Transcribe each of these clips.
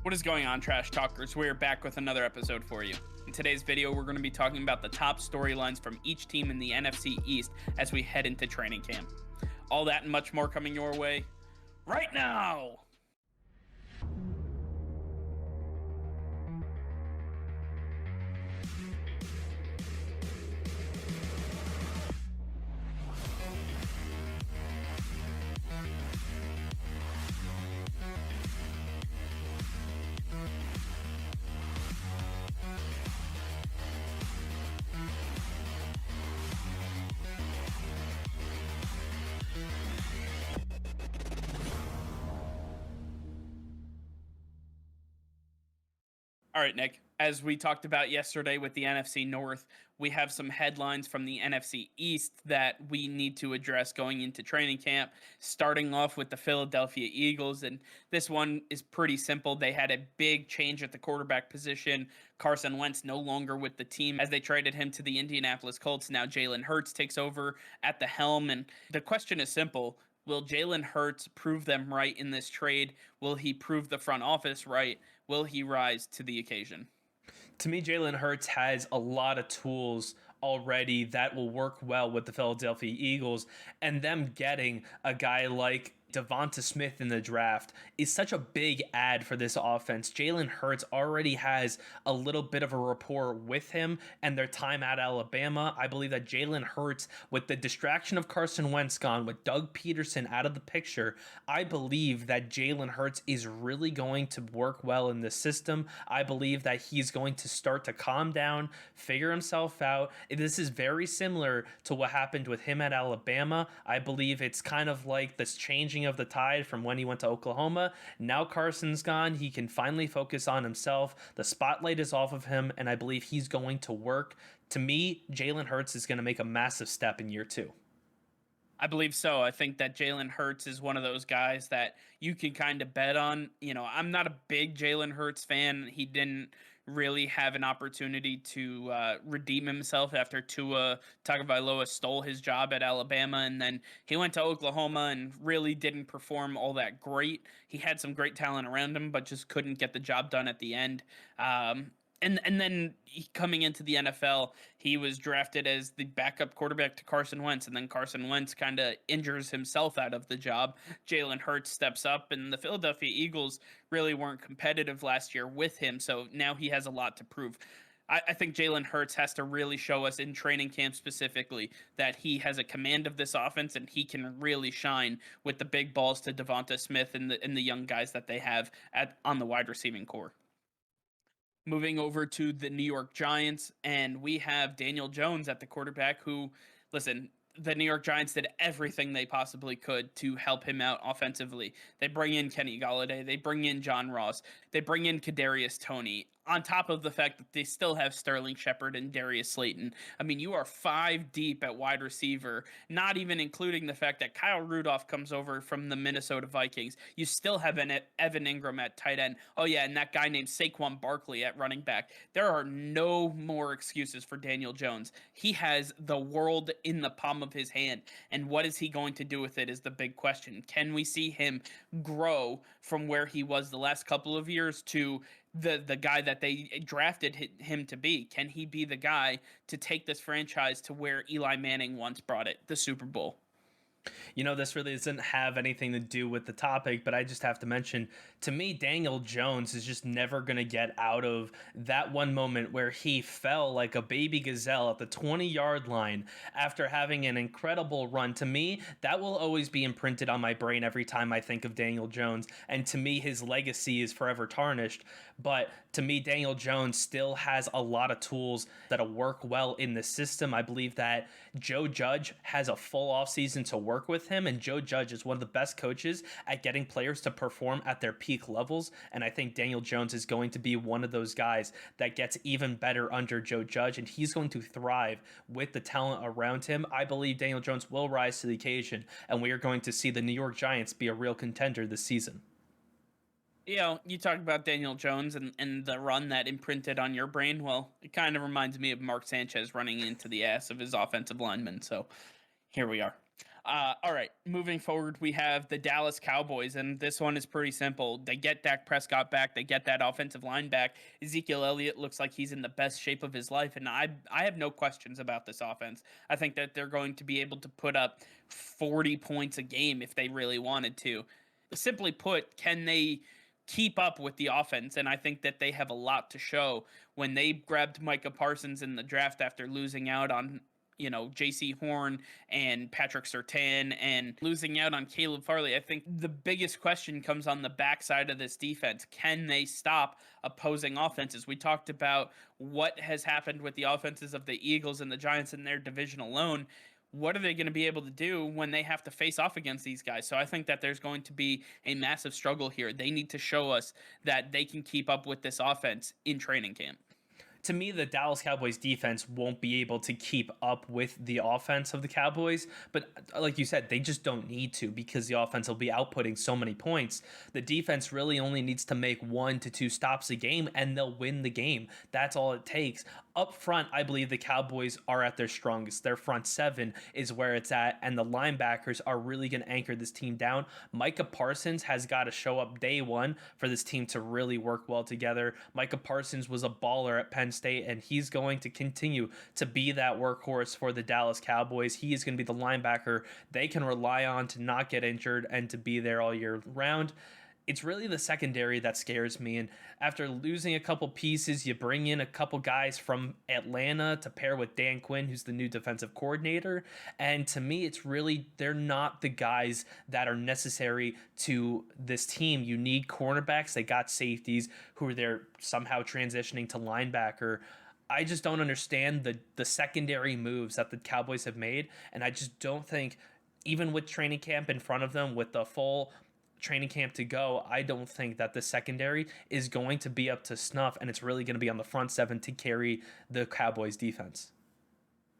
What is going on, Trash Talkers? We're back with another episode for you. In today's video, we're going to be talking about the top storylines from each team in the NFC East as we head into training camp. All that and much more coming your way right now! All right, Nick, as we talked about yesterday with the NFC North, we have some headlines from the NFC East that we need to address going into training camp, starting off with the Philadelphia Eagles. And this one is pretty simple. They had a big change at the quarterback position. Carson Wentz no longer with the team as they traded him to the Indianapolis Colts. Now Jalen Hurts takes over at the helm. And the question is simple. Will Jalen Hurts prove them right in this trade? Will he prove the front office right? Will he rise to the occasion? To me, Jalen Hurts has a lot of tools already that will work well with the Philadelphia Eagles, and them getting a guy like Devonta Smith in the draft is such a big add for this offense. Jalen Hurts already has a little bit of a rapport with him and their time at Alabama. I believe that Jalen Hurts, with the distraction of Carson Wentz gone, with Doug Peterson out of the picture, I believe that Jalen Hurts is really going to work well in the system. I believe that he's going to start to calm down, figure himself out. This is very similar to what happened with him at Alabama. I believe it's kind of like this changing of the tide from when he went to Oklahoma. Now Carson's gone. He can finally focus on himself. The spotlight is off of him, and I believe he's going to work. To me, Jalen Hurts is going to make a massive step in year two. I believe so. I think that Jalen Hurts is one of those guys that you can kind of bet on. You know, I'm not a big Jalen Hurts fan. He didn't really have an opportunity to redeem himself after Tua Tagovailoa stole his job at Alabama, and then he went to Oklahoma and really didn't perform all that great. He had some great talent around him, but just couldn't get the job done at the end. And then coming into the NFL, he was drafted as the backup quarterback to Carson Wentz, and then Carson Wentz kind of injures himself out of the job. Jalen Hurts steps up, and the Philadelphia Eagles really weren't competitive last year with him, so now he has a lot to prove. I think Jalen Hurts has to really show us in training camp specifically that he has a command of this offense and he can really shine with the big balls to Devonta Smith and the young guys that they have on the wide receiving core. Moving over to the New York Giants, and we have Daniel Jones at the quarterback who, listen, the New York Giants did everything they possibly could to help him out offensively. They bring in Kenny Golladay, they bring in John Ross, they bring in Kadarius Toney, on top of the fact that they still have Sterling Shepard and Darius Slayton. I mean, you are 5 deep at wide receiver, not even including the fact that Kyle Rudolph comes over from the Minnesota Vikings. You still have an Evan Ingram at tight end. Oh, yeah, and that guy named Saquon Barkley at running back. There are no more excuses for Daniel Jones. He has the world in the palm of his hand, and what is he going to do with it is the big question. Can we see him grow from where he was the last couple of years to the guy that they drafted him to be? Can he be the guy to take this franchise to where Eli Manning once brought it, the Super Bowl? You know, this really doesn't have anything to do with the topic, but I just have to mention, to me, Daniel Jones is just never going to get out of that one moment where he fell like a baby gazelle at the 20-yard line after having an incredible run. To me, that will always be imprinted on my brain every time I think of Daniel Jones, and to me, his legacy is forever tarnished. But to me, Daniel Jones still has a lot of tools that'll work well in the system. I believe that Joe Judge has a full offseason to work with him, and Joe Judge is one of the best coaches at getting players to perform at their peak levels, and I think Daniel Jones is going to be one of those guys that gets even better under Joe Judge, and he's going to thrive with the talent around him. I believe Daniel Jones will rise to the occasion, and we are going to see the New York Giants be a real contender this season. You know, you talk about Daniel Jones and the run that imprinted on your brain. Well, it kind of reminds me of Mark Sanchez running into the ass of his offensive lineman. So here we are. All right, moving forward, we have the Dallas Cowboys, and this one is pretty simple. They get Dak Prescott back, they get that offensive line back. Ezekiel Elliott looks like he's in the best shape of his life, and I have no questions about this offense. I think that they're going to be able to put up 40 points a game if they really wanted to. Simply put, can they keep up with the offense? And I think that they have a lot to show. When they grabbed Micah Parsons in the draft after losing out on JC Horn and Patrick Surtain and losing out on Caleb Farley, I think the biggest question comes on the backside of this defense. Can they stop opposing offenses? We talked about what has happened with the offenses of the Eagles and the Giants in their division alone. What are they going to be able to do when they have to face off against these guys? So I think that there's going to be a massive struggle here. They need to show us that they can keep up with this offense in training camp. To me, the Dallas Cowboys defense won't be able to keep up with the offense of the Cowboys. But like you said, they just don't need to, because the offense will be outputting so many points. The defense really only needs to make 1 to 2 stops a game and they'll win the game. That's all it takes. Up front, I believe the Cowboys are at their strongest. Their front seven is where it's at, and the linebackers are really going to anchor this team down. Micah Parsons has got to show up day one for this team to really work well together. Micah Parsons was a baller at Penn State, and he's going to continue to be that workhorse for the Dallas Cowboys. He is going to be the linebacker they can rely on to not get injured and to be there all year round. It's really the secondary that scares me. And after losing a couple pieces, you bring in a couple guys from Atlanta to pair with Dan Quinn, who's the new defensive coordinator. And to me, it's really, they're not the guys that are necessary to this team. You need cornerbacks. They got safeties who are there somehow transitioning to linebacker. I just don't understand the secondary moves that the Cowboys have made. And I just don't think, even with training camp in front of them, with the full training camp to go, I don't think that the secondary is going to be up to snuff, and it's really going to be on the front seven to carry the Cowboys defense.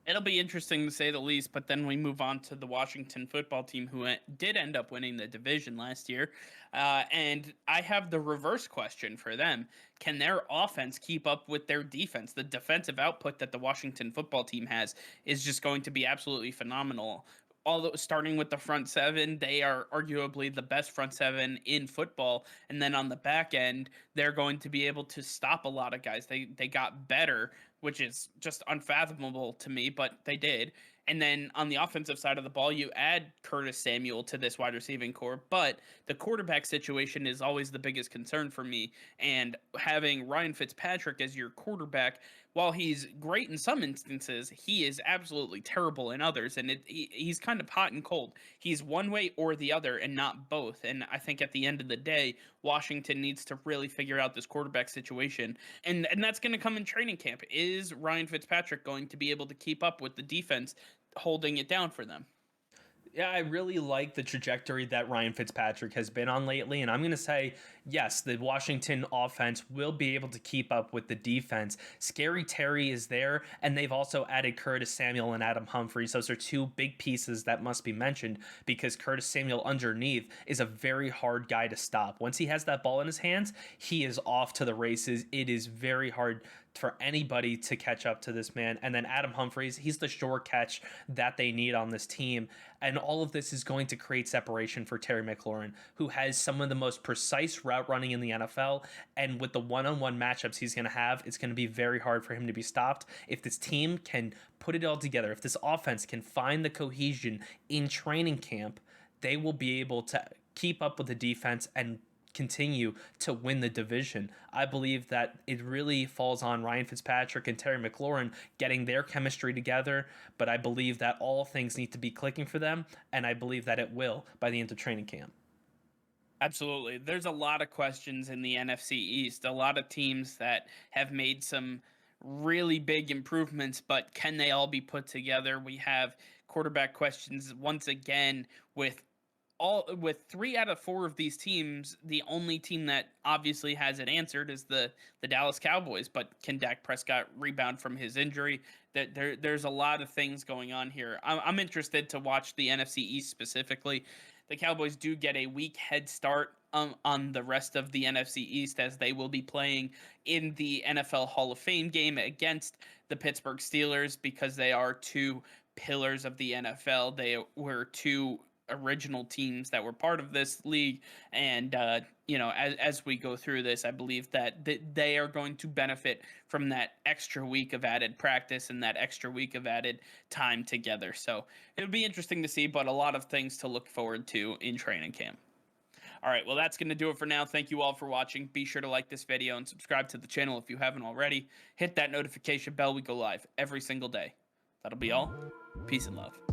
It'll be interesting to say the least, but then we move on to the Washington football team, who did end up winning the division last year. And I have the reverse question for them. Can their offense keep up with their defense? The defensive output that the Washington football team has is just going to be absolutely phenomenal. Although starting with the front seven, they are arguably the best front seven in football. And then on the back end, they're going to be able to stop a lot of guys. They got better, which is just unfathomable to me, but they did. And then on the offensive side of the ball, you add Curtis Samuel to this wide receiving core, but the quarterback situation is always the biggest concern for me. And having Ryan Fitzpatrick as your quarterback, while he's great in some instances, he is absolutely terrible in others. And he's kind of hot and cold. He's one way or the other and not both. And I think at the end of the day, Washington needs to really figure out this quarterback situation. And that's going to come in training camp. Is Ryan Fitzpatrick going to be able to keep up with the defense holding it down for them? Yeah, I really like the trajectory that Ryan Fitzpatrick has been on lately. And I'm going to say, yes, the Washington offense will be able to keep up with the defense. Scary Terry is there, and they've also added Curtis Samuel and Adam Humphries. Those are two big pieces that must be mentioned, because Curtis Samuel underneath is a very hard guy to stop. Once he has that ball in his hands, he is off to the races. It is very hard for anybody to catch up to this man. And then Adam Humphries, he's the sure catch that they need on this team. And all of this is going to create separation for Terry McLaurin, who has some of the most precise route running in the NFL. And with the one-on-one matchups he's going to have, it's going to be very hard for him to be stopped. If this team can put it all together, if this offense can find the cohesion in training camp, they will be able to keep up with the defense and continue to win the division. I believe that it really falls on Ryan Fitzpatrick and Terry McLaurin getting their chemistry together, but I believe that all things need to be clicking for them, and I believe that it will by the end of training camp. Absolutely. There's a lot of questions in the NFC East, a lot of teams that have made some really big improvements, but can they all be put together? We have quarterback questions once again with 3 out of 4 of these teams. The only team that obviously has it answered is the Dallas Cowboys. But can Dak Prescott rebound from his injury? There's a lot of things going on here. I'm interested to watch the NFC East specifically. The Cowboys do get a week head start on the rest of the NFC East, as they will be playing in the NFL Hall of Fame game against the Pittsburgh Steelers, because they are 2 pillars of the NFL. They were two original teams that were part of this league, and as we go through this, I believe that they are going to benefit from that extra week of added practice and that extra week of added time together. So it'll be interesting to see, but a lot of things to look forward to in training camp. All right, well, that's going to do it for now. Thank you all for watching. Be sure to like this video and subscribe to the channel if you haven't already. Hit that notification bell. We go live every single day. That'll be all. Peace and love.